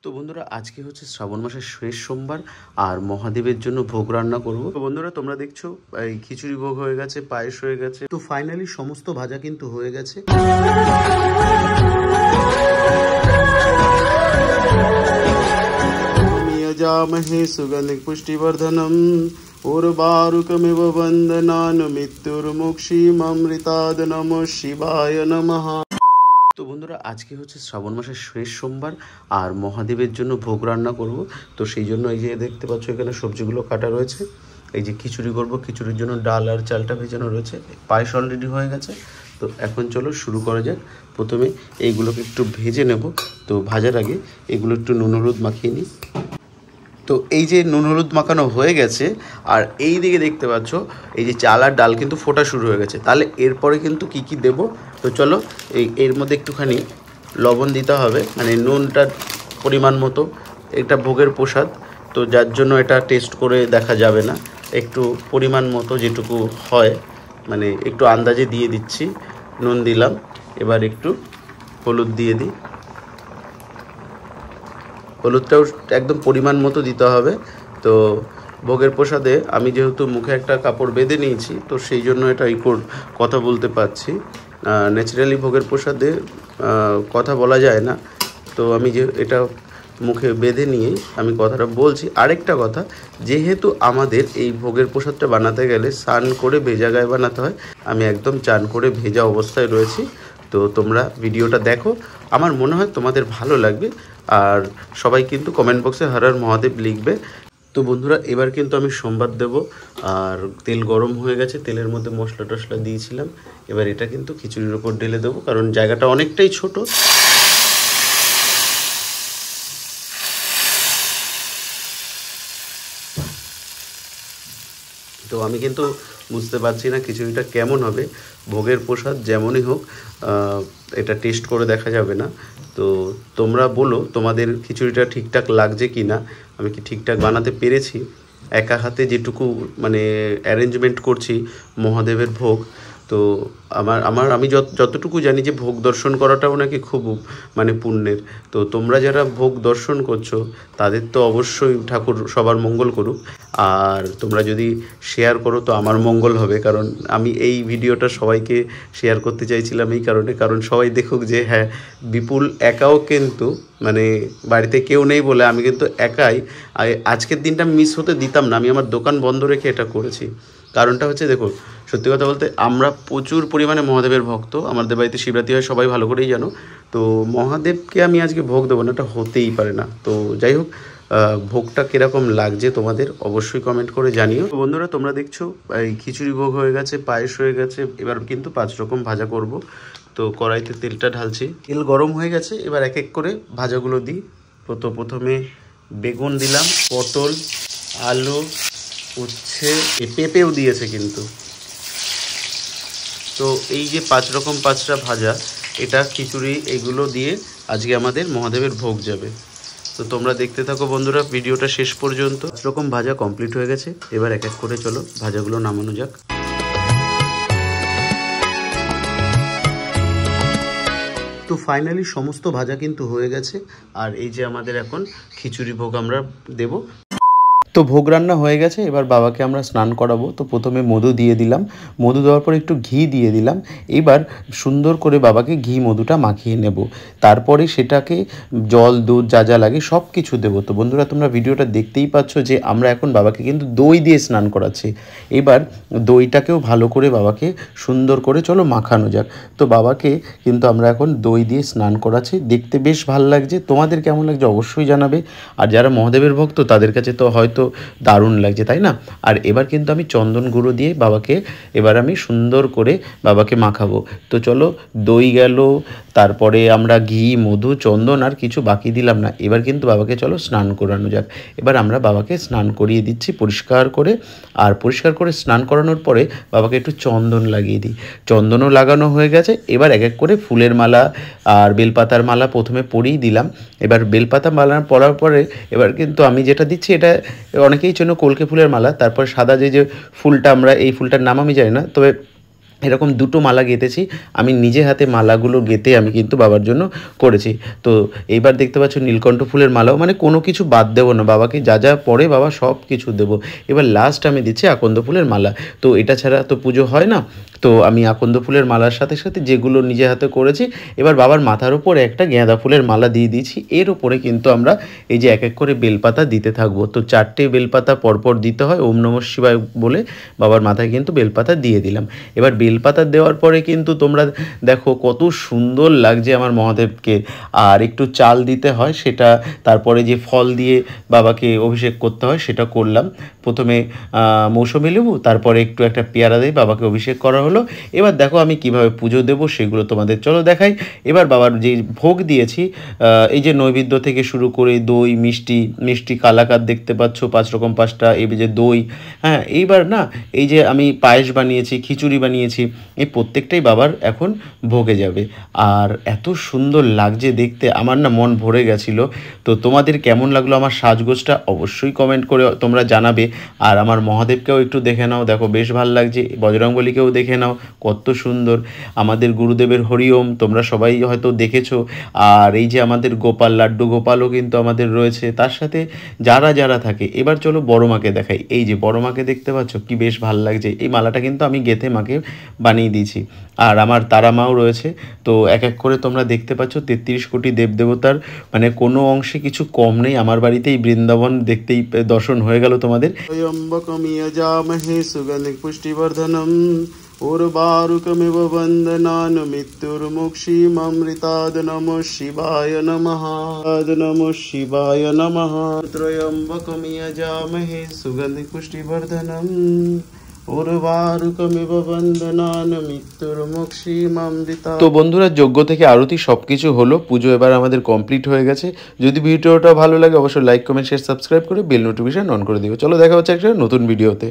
তো বন্ধুরা আজকে হচ্ছে শ্রাবণ মাসের শেষ সোমবার আর মহাদেবের জন্য ভোগ রান্না করব। তো বন্ধুরা তোমরা দেখছো এই খিচুড়ি ভোগ হয়ে গেছে, পায়েস হয়ে গেছে, তো ফাইনালি সমস্ত ভাজা কিন্তু হয়ে গেছে। যামহে সুগন্ধিক পুষ্টিবর্ধনম উর্বারুকমিব বন্দনান মৃত্যুর্মুক্ষীমৃতাদ নমঃ শিবায় নমঃ। তো বন্ধুরা আজকে হচ্ছে শ্রাবণ মাসের শেষ সোমবার আর মহাদেবের জন্য ভোগ রান্না করব। তো সেই জন্য এই যে দেখতে পাচ্ছ এখানে সবজিগুলো কাটা রয়েছে। এই যে খিচুড়ি করব, খিচুড়ির জন্য ডাল আর চালটা ভেজানো রয়েছে, পায়েস অলরেডি হয়ে গেছে। তো এখন চলো শুরু করা যাক। প্রথমে এইগুলোকে একটু ভেজে নেব। তো ভাজার আগে এগুলো একটু নুন হলুদ মাখিয়ে নিই। তো এই যে নুন হলুদ মাখানো হয়ে গেছে আর এই দিকে দেখতে পাচ্ছ এই যে চাল আর ডাল কিন্তু ফোটা শুরু হয়ে গেছে। তাহলে এরপরে কিন্তু কি কি দেব, তো চলো এর মধ্যে একটুখানি লবণ দিতে হবে, মানে নুনটার পরিমাণ মতো। এটা ভোগের প্রসাদ, তো যার জন্য এটা টেস্ট করে দেখা যাবে না, একটু পরিমাণ মতো যেটুকু হয় মানে একটু আন্দাজে দিয়ে দিচ্ছি। নুন দিলাম, এবার একটু হলুদ দিয়ে দিই। হলুদটাও একদম পরিমাণ মতো দিতে হবে। তো ভোগের প্রসাদে আমি যেহেতু মুখে একটা কাপড় বেঁধে নিয়েছি, তো সেই জন্য এটা কথা বলতে পারছি। ন্যাচারালি ভোগের প্রসাদে কথা বলা যায় না, তো আমি যে এটা মুখে বেঁধে নিয়েই আমি কথাটা বলছি। আরেকটা কথা, যেহেতু আমাদের এই ভোগের প্রসাদটা বানাতে গেলে স্নান করে ভেজা গায়ে বানাতে হয়, আমি একদম চান করে ভেজা অবস্থায় রয়েছি। তো তোমরা ভিডিওটা দেখো, আমার মনে হয় তোমাদের ভালো লাগবে। আর সবাই কিন্তু কমেন্ট বক্সে হর হর মহাদেব লিখবে। তো বন্ধুরা এবার কিন্তু আমি সোমবার দেব। আর তেল গরম হয়ে গেছে, তেলের মধ্যে মশলা টশলা দিয়েছিলাম। এবার এটা কিন্তু খিচুড়ির ওপর ঢেলে দেবো, কারণ জায়গাটা অনেকটাই ছোট। তো আমি কিন্তু বুঝতে পারছি না খিচুড়িটা কেমন হবে। ভোগের প্রসাদ যেমনই হোক, এটা টেস্ট করে দেখা যাবে না। তো তোমরা বলো তোমাদের খিচুড়িটা ঠিকঠাক লাগছে কি না, আমি কি ঠিকঠাক বানাতে পেরেছি। একা হাতে যেটুকু মানে অ্যারেঞ্জমেন্ট করছি মহাদেবের ভোগ। তো আমি যতটুকু জানি যে ভোগ দর্শন করাটাও নাকি খুব মানে পুণ্যের। তো তোমরা যারা ভোগ দর্শন করছো তাদের তো অবশ্যই ঠাকুর সবার মঙ্গল করুক। আর তোমরা যদি শেয়ার করো তো আমার মঙ্গল হবে, কারণ আমি এই ভিডিওটা সবাইকে শেয়ার করতে চাইছিলাম এই কারণে, কারণ সবাই দেখুক যে হ্যাঁ বিপুল একাও কিন্তু মানে বাড়িতে কেউ নেই বলে আমি কিন্তু একাই আজকের দিনটা মিস হতে দিতাম না। আমি আমার দোকান বন্ধ রেখে এটা করেছি। কারণটা হচ্ছে দেখো, সত্যি কথা বলতে আমরা প্রচুর পরিমাণে মহাদেবের ভক্ত। আমাদের বাড়িতে শিবরাত্রি হয়, সবাই ভালো করেই জানো। তো মহাদেবকে আমি আজকে ভোগ দেবো না, এটা হতেই পারে না। তো যাই হোক, ভোগটা কীরকম লাগছে তোমাদের অবশ্যই কমেন্ট করে জানিও। বন্ধুরা তোমরা দেখছো এই খিচুড়ি ভোগ হয়ে গেছে, পায়েস হয়ে গেছে, এবার কিন্তু 5 রকম ভাজা করব। তো কড়াইতে তেলটা ঢালছি, তেল গরম হয়ে গেছে। এবার এক এক করে ভাজাগুলো দিই। প্রথমে বেগুন দিলাম, পটল, আলু, উচ্ছে, পেঁপেও দিয়েছে কিন্তু। তো এই যে 5 রকম 5টা ভাজা, এটা খিচুড়ি এইগুলো দিয়ে আজকে আমাদের মহাদেবের ভোগ যাবে। তো তোমরা দেখতে থাকো বন্ধুরা ভিডিওটা শেষ পর্যন্ত। 5 রকম ভাজা কমপ্লিট হয়ে গেছে, এবার এক এক করে চলো ভাজাগুলো নামানো যাক। তো ফাইনালি সমস্ত ভাজা কিন্তু হয়ে গেছে। আর এই যে আমাদের এখন খিচুড়ি ভোগ আমরা দেব। তো ভোগ রান্না হয়ে গেছে, এবার বাবাকে আমরা স্নান করাবো। তো প্রথমে মধু দিয়ে দিলাম, মধু দেওয়ার পর একটু ঘি দিয়ে দিলাম। এবার সুন্দর করে বাবাকে ঘি মধুটা মাখিয়ে নেব। তারপরে সেটাকে জল দুধ যা যা লাগে সব কিছু দেবো। তো বন্ধুরা তোমরা ভিডিওটা দেখতেই পাচ্ছ যে আমরা এখন বাবাকে কিন্তু দই দিয়ে স্নান করাচ্ছি। এবার দইটাকেও ভালো করে বাবাকে সুন্দর করে চলো মাখানো যাক। তো বাবাকে কিন্তু আমরা এখন দই দিয়ে স্নান করাচ্ছি। দেখতে বেশ ভালো লাগছে, তোমাদের কেমন লাগছে অবশ্যই জানাবে। আর যারা মহাদেবের ভক্ত তাদের কাছে তো হয়তো দারুণ লাগছে, তাই না? আর এবার কিন্তু আমি চন্দন গুঁড়ো দিয়ে বাবাকে এবার আমি সুন্দর করে বাবাকে মাখাবো। তো চলো দই গেল, তারপরে আমরা ঘি মধু চন্দন আর কিছু বাকি দিলাম না। এবার কিন্তু বাবাকে চলো স্নান করানো যাক। এবার আমরা বাবাকে স্নান করিয়ে দিচ্ছি পরিষ্কার করে। আর পরিষ্কার করে স্নান করানোর পরে বাবাকে একটু চন্দন লাগিয়ে দিই। চন্দনও লাগানো হয়ে গেছে। এবার এক এক করে ফুলের মালা আর বেলপাতার মালা প্রথমে পরিয়ে দিলাম। এবার বেলপাতা মালা পরার পরে এবার কিন্তু আমি যেটা দিচ্ছি, এটা অনেকেই জন্য কলকে ফুলের মালা। তারপর সাদা যে ফুলটা, আমরা এই ফুলটার নাম আমি জানি না, তবে এরকম দুটো মালা গেঁথেছি, আমি নিজে হাতে মালাগুলো গেঁথে আমি কিন্তু বাবার জন্য করেছি। তো এইবার দেখতে পাচ্ছ নীলকণ্ঠ ফুলের মালাও, মানে কোনো কিছু বাদ দেবো না, বাবাকে যা যা পড়ে বাবা সব কিছু দেবো। এবার লাস্ট আমি দিচ্ছি আকন্দ ফুলের মালা। তো এটা ছাড়া তো পুজো হয় না, তো আমি আকন্দ ফুলের মালার সাথে সাথে যেগুলো নিজে হাতে করেছি, এবার বাবার মাথার উপরে একটা গাঁদা ফুলের মালা দিয়ে দিয়েছি। এর উপরে কিন্তু আমরা এই যে এক এক করে বেলপাতা দিতে থাকবো। তো 4টে বেলপাতা পরপর দিতে হয়, ওম নমঃ শিবায় বলে বাবার মাথায় কিন্তু বেলপাতা দিয়ে দিলাম। এবার বেলপাতা দেওয়ার পরে কিন্তু তোমরা দেখো কত সুন্দর লাগছে আমার মহাদেবকে। আর একটু চাল দিতে হয়, সেটা তারপরে যে ফল দিয়ে বাবাকে অভিষেক করতে হয় সেটা করলাম। প্রথমে মৌসুমী লেবু, তারপরে একটু একটা পেয়ারা দিয়ে বাবাকে অভিষেক করা হলো। এবার দেখো আমি কিভাবে পুজো দেবো সেগুলো তোমাদের চলো দেখাই। এবার বাবার যে ভোগ দিয়েছি, এই যে নৈবেদ্য থেকে শুরু করে দই, মিষ্টি, মিষ্টি কালাকাঁদ দেখতে পাচ্ছ 5 রকম 5টা, এই যে দই, হ্যাঁ এইবার না এই যে আমি পায়েস বানিয়েছি, খিচুড়ি বানিয়েছি, এই প্রত্যেকটাই বাবার এখন ভোগে যাবে। আর এত সুন্দর লাগছে দেখতে, আমার না মন ভরে গেছিলো। তো তোমাদের কেমন লাগলো আমার সাজগোজটা অবশ্যই কমেন্ট করে তোমরা জানাবে। আর আমার মহাদেবকেও একটু দেখে নাও, দেখো বেশ ভালো লাগছে। বজরংবলীকেও দেখে নাও, কত সুন্দর। আমাদের গুরুদেবের হরিওম তোমরা সবাই হয়তো দেখেছো। আর এই যে আমাদের গোপাল, লাড্ডু গোপালও কিন্তু আমাদের রয়েছে, তার সাথে যারা যারা থাকে। এবার চলো বড় মাকে দেখাই। এই যে বড় মাকে দেখতে পাচ্ছ কি বেশ ভালো লাগছে। এই মালাটা কিন্তু আমি গেঁথে মাকে বানিয়ে দিয়েছি। আর আমার তারা মাও রয়েছে। তো এক এক করে তোমরা দেখতে পাচ্ছ 33 কোটি দেবদেবতার, মানে কোনো অংশে কিছু কম নেই। আমার বাড়িতেই বৃন্দাবন দেখতেই দর্শন হয়ে গেল তোমাদের। যজামহে সুগন্ধি পুষ্টিবর্ধনম উর্বারুকমিব বন্দনান মৃত্যুর্মুক্ষীমৃতাদ নমঃ শিবায় নমঃ। নমঃ শিবায় নমঃ। ত্রয়ম্বকম যজামহে সুগন্ধি পুষ্টিবর্ধনম উর্বারুকমিব বন্দনান মৃত্যুর্মুক্ষীমৃতাদ। তো বন্ধুরা, যজ্ঞ থেকে আরতি সব কিছু হলো, পুজো এবার আমাদের কমপ্লিট হয়ে গেছে। যদি ভিডিওটা ভালো লাগে অবশ্যই লাইক, কমেন্ট, শেয়ার, সাবস্ক্রাইব করে বেল নোটিফিকেশন অন করে দিও। চলো দেখা হচ্ছে একটা নতুন ভিডিওতে।